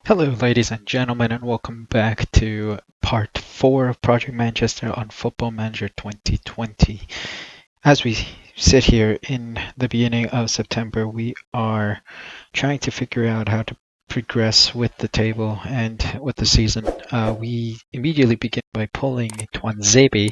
Hello, ladies and gentlemen, and welcome back to part 4 of Project Manchester on Football Manager 2020. As we sit here in the beginning of September, we are trying to figure out how to progress with the table and with the season. We immediately begin by pulling Tuanzebe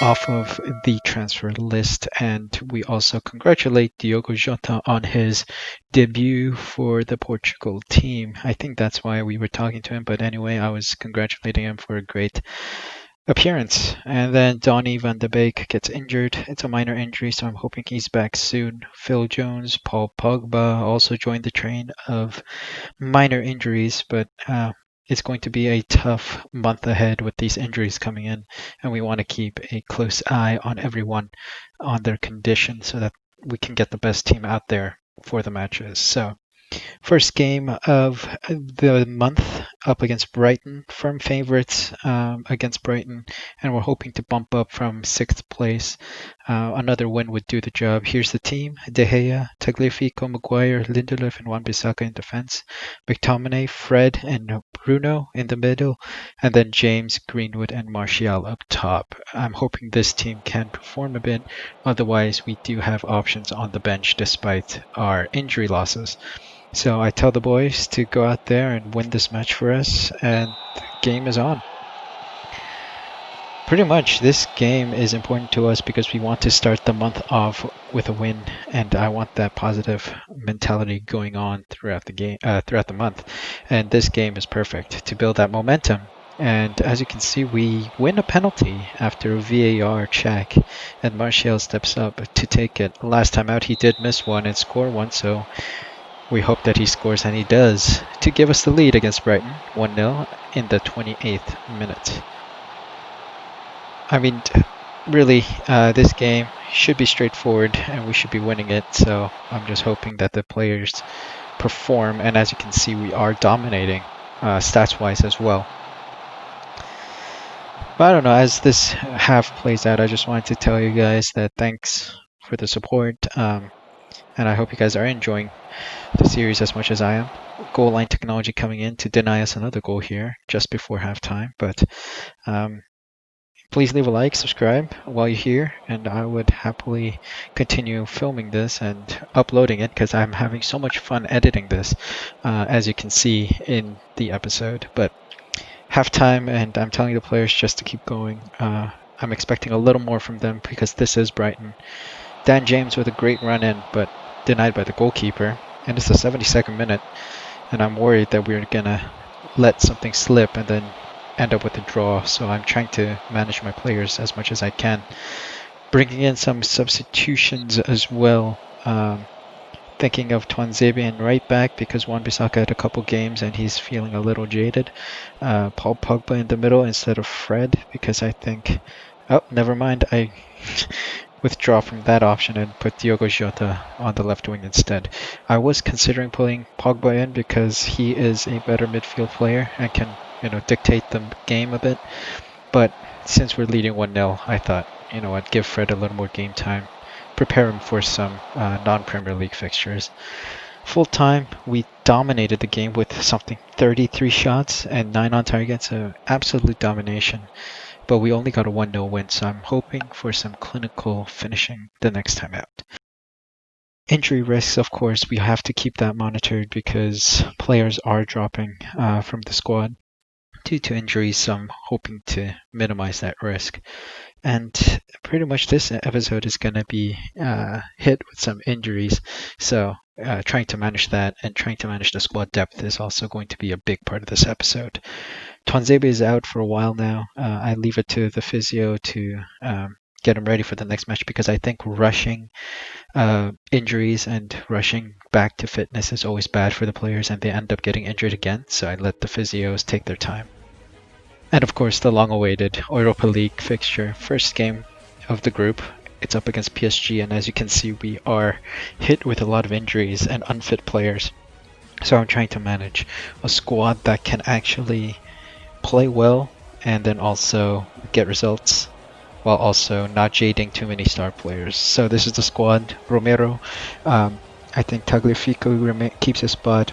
off of the transfer list, and we also congratulate Diogo Jota on his debut for the Portugal team. I think that's why we were talking to him, but anyway, I was congratulating him for a great appearance. And then Donny van de Beek gets injured. It's a minor injury, so I'm hoping he's back soon. Phil Jones, Paul Pogba also joined the train of minor injuries, but it's going to be a tough month ahead with these injuries coming in, and we want to keep a close eye on everyone on their condition so that we can get the best team out there for the matches. So first game of the month up against Brighton, firm favorites against Brighton, and we're hoping to bump up from 6th place. Another win would do the job. Here's the team: De Gea, Tagliafico, Maguire, Lindelof, and Wan-Bissaka in defense, McTominay, Fred, and Bruno in the middle, and then James, Greenwood, and Martial up top. I'm hoping this team can perform a bit. Otherwise, we do have options on the bench despite our injury losses. So I tell the boys to go out there and win this match for us, and the game is on. Pretty much this game is important to us because we want to start the month off with a win, and I want that positive mentality going on throughout the game, throughout the month. And this game is perfect to build that momentum. And as you can see, we win a penalty after a VAR check, and Martial steps up to take it. Last time out, he did miss one and score one, so we hope that he scores, and he does, to give us the lead against Brighton, 1-0 in the 28th minute. I mean, really, this game should be straightforward, and we should be winning it, so I'm just hoping that the players perform, and as you can see, we are dominating, stats-wise as well. But I don't know, as this half plays out, I just wanted to tell you guys that thanks for the support, and I hope you guys are enjoying the series as much as I am. Goal line technology coming in to deny us another goal here just before halftime, but please leave a like, subscribe while you're here, and I would happily continue filming this and uploading it because I'm having so much fun editing this, as you can see in the episode. But halftime, and I'm telling the players just to keep going. I'm expecting a little more from them because this is Brighton. Dan James with a great run in, but denied by the goalkeeper. And it's the 72nd minute, and I'm worried that we're gonna let something slip and then end up with a draw. So I'm trying to manage my players as much as I can, bringing in some substitutions as well. Thinking of Tuanzebe in right back because Wan-Bissaka had a couple games and he's feeling a little jaded. Paul Pogba in the middle instead of Fred because I think... Oh, never mind. I withdraw from that option and put Diogo Jota on the left wing instead. I was considering putting Pogba in because he is a better midfield player and can, dictate the game a bit. But since we're leading 1-0, I thought, I'd give Fred a little more game time, prepare him for some non-Premier League fixtures. Full time, we dominated the game with something 33 shots and 9 on target, so absolute domination. But we only got a 1-0 win, so I'm hoping for some clinical finishing the next time out. Injury risks, of course, we have to keep that monitored because players are dropping from the squad due to injuries, so I'm hoping to minimize that risk. And pretty much this episode is going to be hit with some injuries, so trying to manage that and trying to manage the squad depth is also going to be a big part of this episode. Tuanzebe is out for a while now. I leave it to the physio to get him ready for the next match because I think rushing injuries and rushing back to fitness is always bad for the players and they end up getting injured again, so I let the physios take their time. And of course, the long-awaited Europa League fixture, first game of the group. It's up against PSG, and as you can see, we are hit with a lot of injuries and unfit players. So I'm trying to manage a squad that can actually play well and then also get results while also not jading too many star players. So this is the squad: Romero, I think Tagliafico keeps his spot.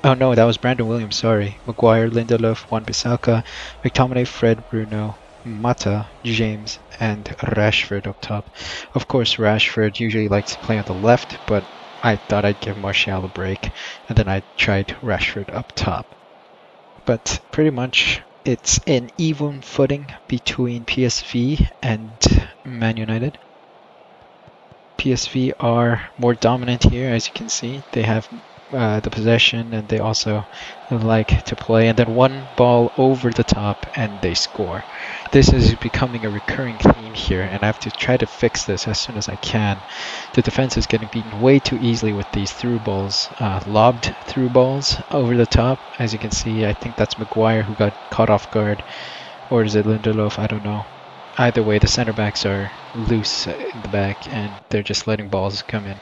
Oh no, that was Brandon Williams, sorry. Maguire, Lindelof, Wan-Bissaka, McTominay, Fred, Bruno, Mata, James, and Rashford up top. Of course, Rashford usually likes to play on the left, but I thought I'd give Martial a break, and then I tried Rashford up top. But pretty much it's an even footing between PSV and Man United. PSV are more dominant here, as you can see. They have the possession and they also like to play, and then one ball over the top and they score. This is becoming a recurring theme here, and I have to try to fix this as soon as I can. The defense is getting beaten way too easily with these through balls, lobbed through balls over the top. As you can see, I think that's Maguire who got caught off guard, or is it Lindelof? I don't know. Either way, the center backs are loose in the back and they're just letting balls come in.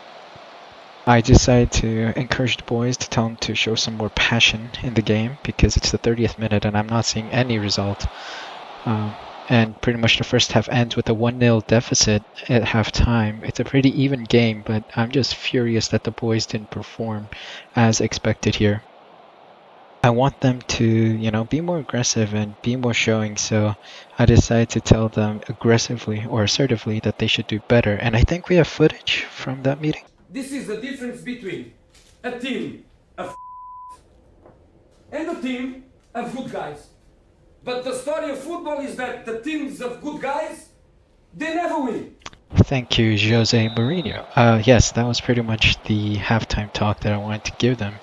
I decided to encourage the boys to tell them to show some more passion in the game because it's the 30th minute and I'm not seeing any result. And pretty much the first half ends with a 1-0 deficit at halftime. It's a pretty even game, but I'm just furious that the boys didn't perform as expected here. I want them to, be more aggressive and be more showing, so I decided to tell them aggressively or assertively that they should do better. And I think we have footage from that meeting. This is the difference between a team of and a team of good guys. But the story of football is that the teams of good guys, they never win. Thank you, Jose Mourinho. Yes, that was pretty much the halftime talk that I wanted to give them.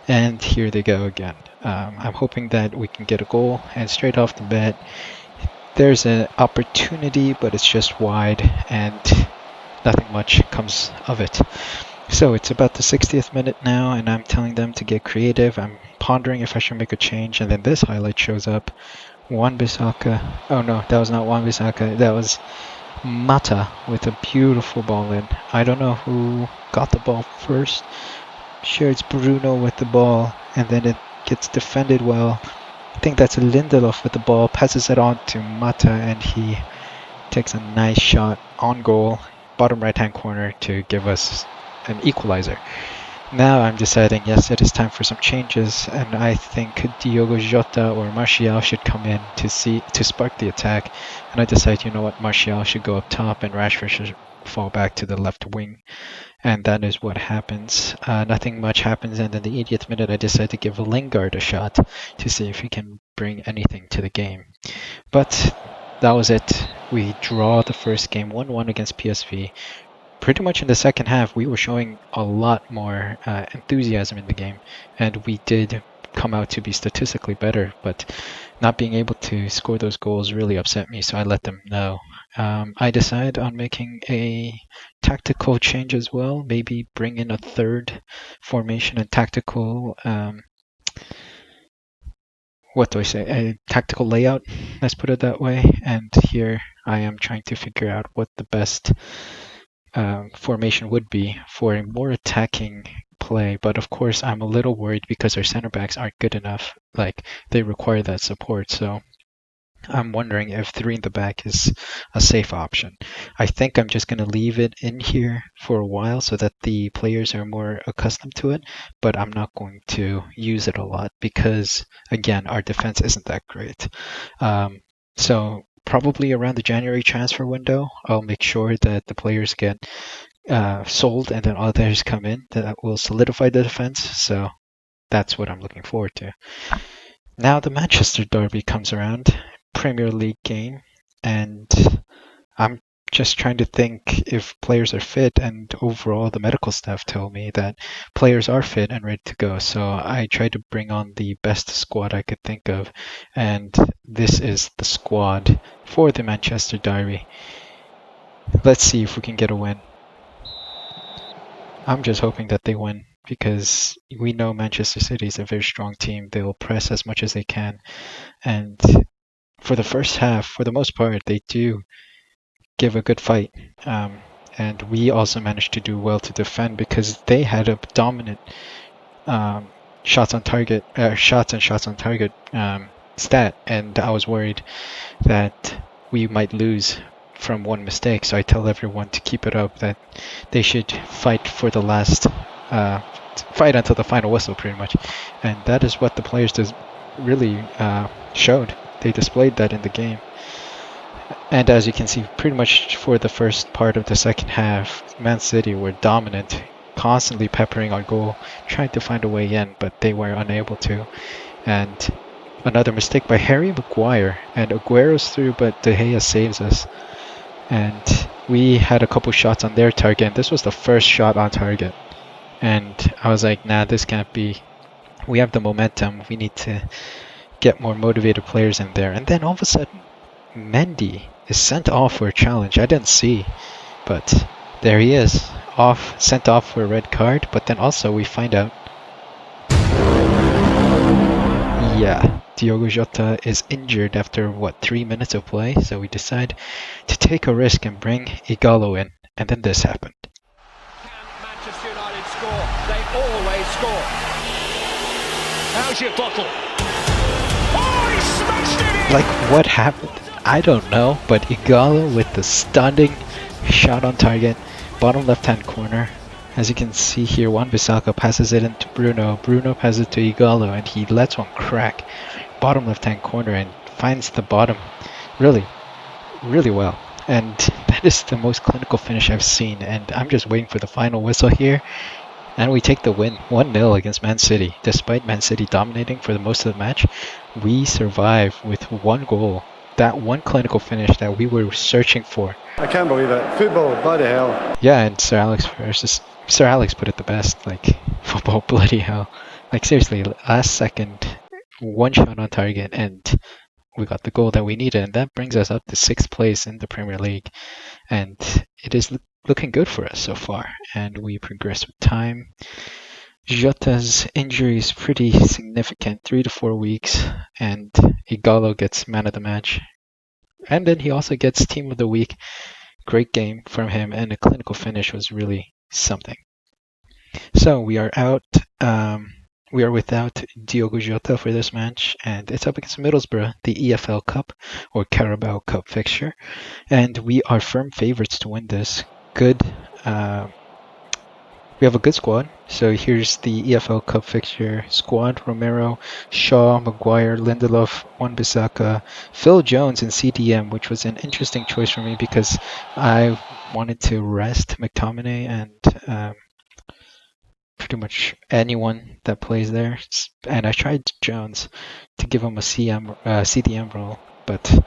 And here they go again. I'm hoping that we can get a goal, and straight off the bat, there's an opportunity, but it's just wide, and nothing much comes of it. So it's about the 60th minute now, and I'm telling them to get creative. I'm pondering if I should make a change, and then this highlight shows up. Wan-Bissaka. Oh no, that was not Wan-Bissaka. That was Mata with a beautiful ball in. I don't know who got the ball first. Sure, it's Bruno with the ball, and then it gets defended well. I think that's Lindelof with the ball, passes it on to Mata, and he takes a nice shot on goal, bottom right-hand corner, to give us an equalizer. Now I'm deciding, yes, it is time for some changes, and I think Diogo Jota or Martial should come in to spark the attack. And I decide, you know what, Martial should go up top, and Rashford should fall back to the left wing. And that is what happens. Nothing much happens, and in the 80th minute I decide to give Lingard a shot to see if he can bring anything to the game. But that was it. We draw the first game 1-1 against PSV. Pretty much in the second half we were showing a lot more enthusiasm in the game, and we did come out to be statistically better, but not being able to score those goals really upset me, so I let them know. I decided on making a tactical change as well, maybe bring in a third formation and tactical, what do I say, a tactical layout, let's put it that way. And here I am trying to figure out what the best formation would be for a more attacking play, but of course I'm a little worried because our center backs aren't good enough. Like, they require that support, so I'm wondering if 3 in the back is a safe option. I think I'm just going to leave it in here for a while so that the players are more accustomed to it, but I'm not going to use it a lot because, again, our defense isn't that great. So probably around the January transfer window, I'll make sure that the players get sold and then others come in that will solidify the defense. So that's what I'm looking forward to. Now the Manchester Derby comes around, Premier League game, and I'm just trying to think if players are fit, and overall the medical staff tell me that players are fit and ready to go. So I tried to bring on the best squad I could think of, and this is the squad for the Manchester Derby. Let's see if we can get a win. I'm just hoping that they win because we know Manchester City is a very strong team. They will press as much as they can, and for the first half, for the most part, they do give a good fight. And we also managed to do well to defend because they had a dominant shots on target stat, and I was worried that we might lose from one mistake. So I tell everyone to keep it up, that they should fight for the last fight until the final whistle, pretty much. And that is what the players really showed. They displayed that in the game. And as you can see, pretty much for the first part of the second half, Man City were dominant, constantly peppering our goal, trying to find a way in, but they were unable to. And another mistake by Harry Maguire, and Aguero's through, but De Gea saves us. And we had a couple shots on their target, and this was the first shot on target. And I was like, nah, this can't be. We have the momentum. We need to get more motivated players in there. And then all of a sudden, Mendy is sent off for a challenge. I didn't see, but there he is, sent off for a red card. But then also we find out, yeah, Diogo Jota is injured after 3 minutes of play. So we decide to take a risk and bring Igalo in, and then this happened. Can Manchester United score? They always score. How's your bottle? Oh, he smashed it in! Like, what happened? I don't know, but Igalo with the stunning shot on target, bottom left-hand corner. As you can see here, Wan-Bissaka passes it into Bruno. Bruno passes it to Igalo, and he lets one crack, bottom left-hand corner, and finds the bottom really, really well. And that is the most clinical finish I've seen, and I'm just waiting for the final whistle here. And we take the win, 1-0 against Man City. Despite Man City dominating for the most of the match, we survive with 1 goal. That one clinical finish that we were searching for. I can't believe it. Football, bloody hell. Yeah, and Sir Alex put it the best. Like, football, bloody hell. Like, seriously, last second, 1 shot on target, and we got the goal that we needed, and that brings us up to 6th place in the Premier League. And it is looking good for us so far, and we progress with time. Jota's injury is pretty significant, 3 to 4 weeks, and Igalo gets man of the match. And then he also gets team of the week. Great game from him, and the clinical finish was really something. So we are out. We are without Diogo Jota for this match, and it's up against Middlesbrough, the EFL Cup or Carabao Cup fixture, and we are firm favorites to win this. Good. We have a good squad. So here's the EFL Cup fixture squad: Romero, Shaw, Maguire, Lindelof, Wan-Bissaka, Phil Jones, and CDM, which was an interesting choice for me because I wanted to rest McTominay and pretty much anyone that plays there. And I tried Jones to give him a CDM role, but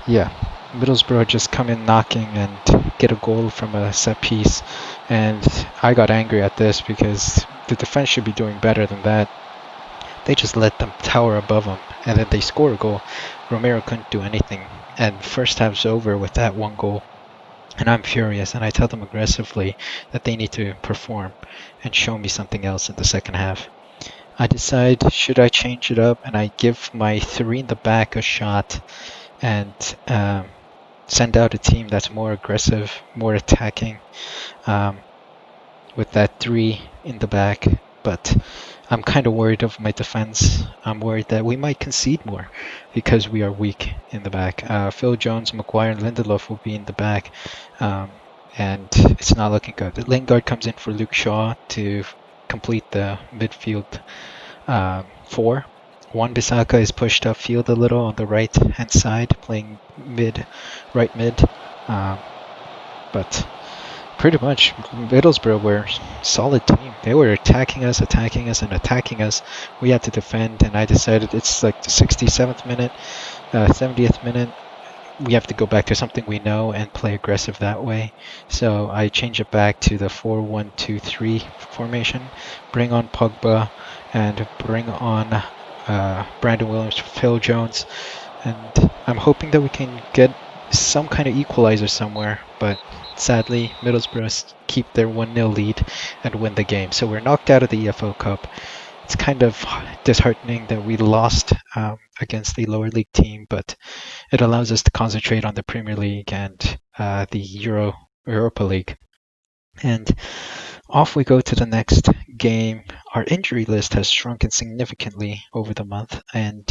yeah, Middlesbrough just come in knocking and get a goal from a set piece, and I got angry at this because the defense should be doing better than that. They just let them tower above them, and then they score a goal. Romero couldn't do anything, and first half's over with that 1 goal. And I'm furious, and I tell them aggressively that they need to perform and show me something else in the second half. I decide, should I change it up, and I give my 3 in the back a shot and send out a team that's more aggressive, more attacking, with that 3 in the back. But I'm kind of worried of my defense. I'm worried that we might concede more because we are weak in the back. Phil Jones, Maguire, and Lindelof will be in the back, and it's not looking good. Lingard comes in for Luke Shaw to complete the midfield 4. Wan-Bissaka is pushed upfield a little on the right-hand side, playing right mid. But pretty much Middlesbrough were a solid team. They were attacking us, and attacking us. We had to defend, and I decided it's like the 67th minute, 70th minute. We have to go back to something we know and play aggressive that way. So I change it back to the 4-1-2-3 formation, bring on Pogba, and bring on Brandon Williams, Phil Jones, and I'm hoping that we can get some kind of equalizer somewhere, but sadly Middlesbrough keep their 1-0 lead and win the game. So we're knocked out of the EFL Cup. It's kind of disheartening that we lost against the lower league team, but it allows us to concentrate on the Premier League and the Europa League. And off we go to the next game. Our injury list has shrunken significantly over the month, and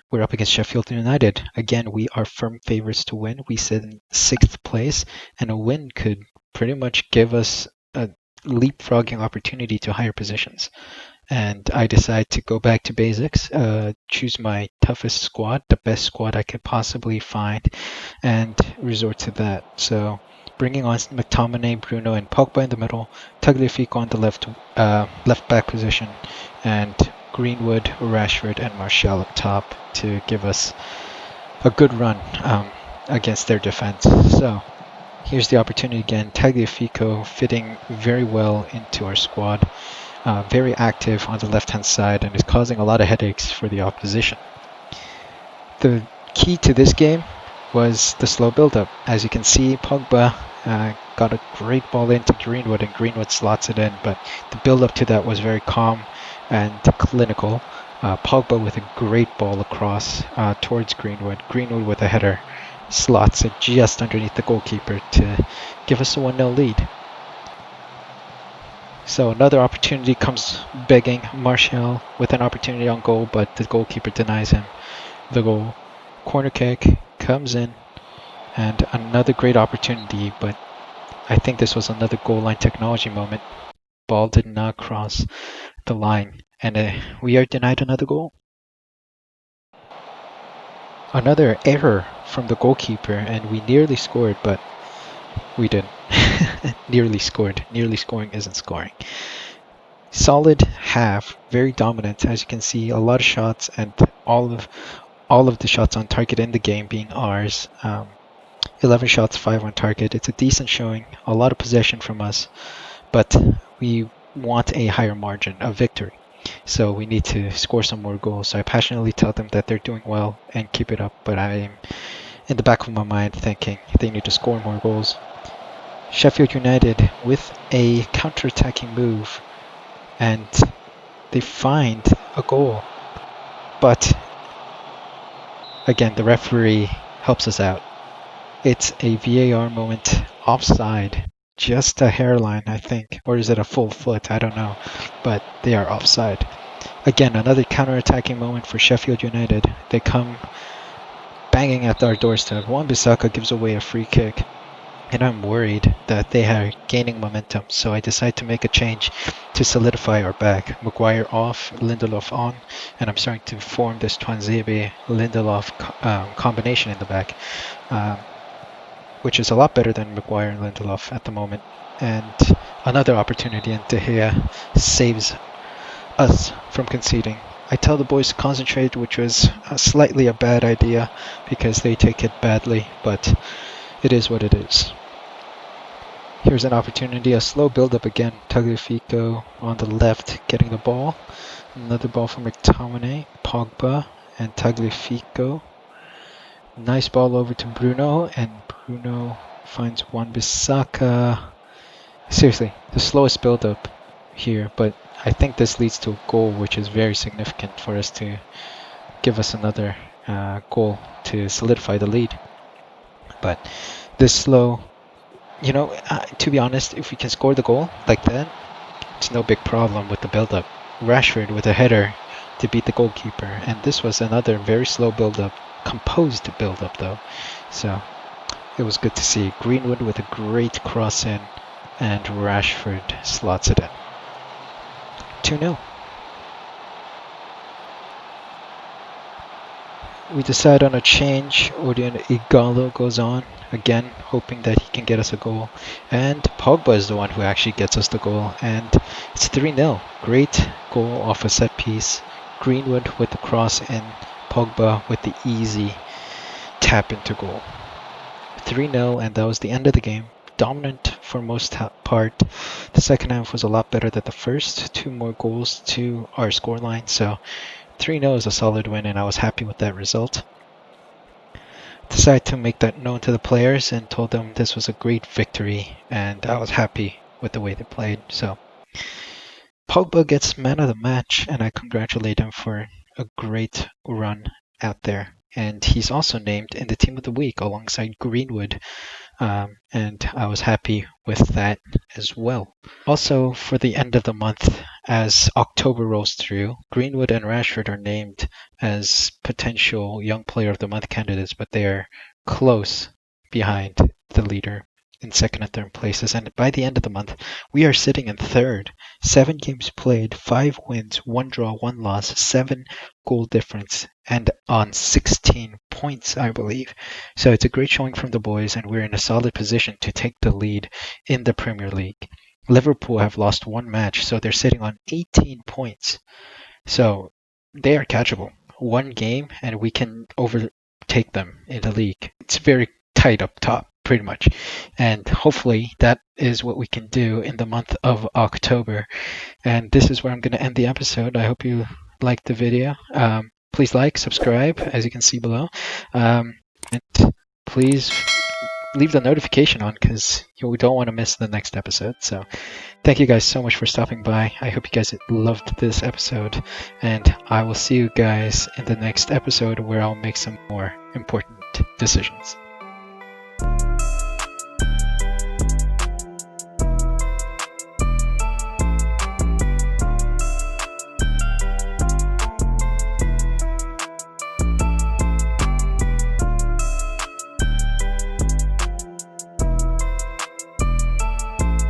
we're up against Sheffield United. Again, we are firm favorites to win. We sit in 6th place, and a win could pretty much give us a leapfrogging opportunity to higher positions. And I decide to go back to basics, choose my toughest squad, the best squad I could possibly find, and resort to that. So bringing on McTominay, Bruno, and Pogba in the middle, Tagliafico on the left back position, and Greenwood, Rashford, and Martial up top to give us a good run against their defense. So here's the opportunity again. Tagliafico fitting very well into our squad. Very active on the left-hand side and is causing a lot of headaches for the opposition. The key to this game was the slow build-up. As you can see, Pogba got a great ball into Greenwood and Greenwood slots it in, but the build-up to that was very calm and clinical. Pogba with a great ball across towards Greenwood. Greenwood with a header slots it just underneath the goalkeeper to give us a 1-0 lead. So another opportunity comes begging. Martial with an opportunity on goal, but the goalkeeper denies him the goal. Corner kick comes in, and another great opportunity, but I think this was another goal line technology moment. Ball did not cross the line, and we are denied another goal. Another error from the goalkeeper, and we nearly scored, but we didn't. Nearly scored. Nearly scoring isn't scoring. Solid half, very dominant. As you can see, a lot of shots and all of the shots on target in the game being ours. 11 shots, 5 on target. It's a decent showing. A lot of possession from us, but we want a higher margin of victory. So we need to score some more goals. So I passionately tell them that they're doing well and keep it up, but I am in the back of my mind thinking they need to score more goals. Sheffield United with a counter-attacking move, and they find a goal. But again, the referee helps us out. It's a VAR moment, offside, just a hairline, I think, or is it a full foot? I don't know, but they are offside. Again, another counter-attacking moment for Sheffield United. They come banging at our doorstep. Wan-Bissaka gives away a free kick, and I'm worried that they are gaining momentum, so I decide to make a change to solidify our back. Maguire off, Lindelof on, and I'm starting to form this Tuanzebe-Lindelof combination in the back, which is a lot better than Maguire and Lindelof at the moment. And another opportunity, and De Gea saves us from conceding. I tell the boys to concentrate, which was slightly a bad idea because they take it badly, but it is what it is. Here's an opportunity, a slow build-up again. Tagliafico on the left getting the ball. Another ball from McTominay, Pogba, and Tagliafico. Nice ball over to Bruno, and Bruno finds Wan-Bissaka. Seriously, the slowest build-up here, but I think this leads to a goal, which is very significant for us to give us another goal to solidify the lead. But this slow, to be honest, if we can score the goal like that, it's no big problem with the build-up. Rashford with a header to beat the goalkeeper, and this was another very slow build-up, composed build-up though. So it was good to see. Greenwood with a great cross in, and Rashford slots it in. 2-0. We decide on a change. Odion Igalo goes on, again hoping that he can get us a goal. And Pogba is the one who actually gets us the goal. And it's 3-0. Great goal off a set piece. Greenwood with the cross in, Pogba with the easy tap into goal. 3-0, and that was the end of the game. Dominant for most part. The second half was a lot better than the first. 2 more goals to our scoreline, so 3-0 is a solid win, and I was happy with that result. Decided to make that known to the players and told them this was a great victory, and I was happy with the way they played. So Pogba gets man of the match, and I congratulate him for a great run out there. And he's also named in the team of the week alongside Greenwood, and I was happy with that as well. Also, for the end of the month, as October rolls through, Greenwood and Rashford are named as potential Young Player of the Month candidates, but they are close behind the leader, in second and third places. And by the end of the month, we are sitting in third. 7 games played, 5 wins, 1 draw, 1 loss, 7 goal difference, and on 16 points, I believe. So it's a great showing from the boys, and we're in a solid position to take the lead in the Premier League. Liverpool have lost 1 match, so they're sitting on 18 points. So they are catchable. 1 game, and we can overtake them in the league. It's very tight up top, pretty much. And hopefully that is what we can do in the month of October. And this is where I'm going to end the episode. I hope you liked the video. Please like, subscribe, as you can see below. And please leave the notification on because we don't want to miss the next episode. So thank you guys so much for stopping by. I hope you guys loved this episode, and I will see you guys in the next episode where I'll make some more important decisions.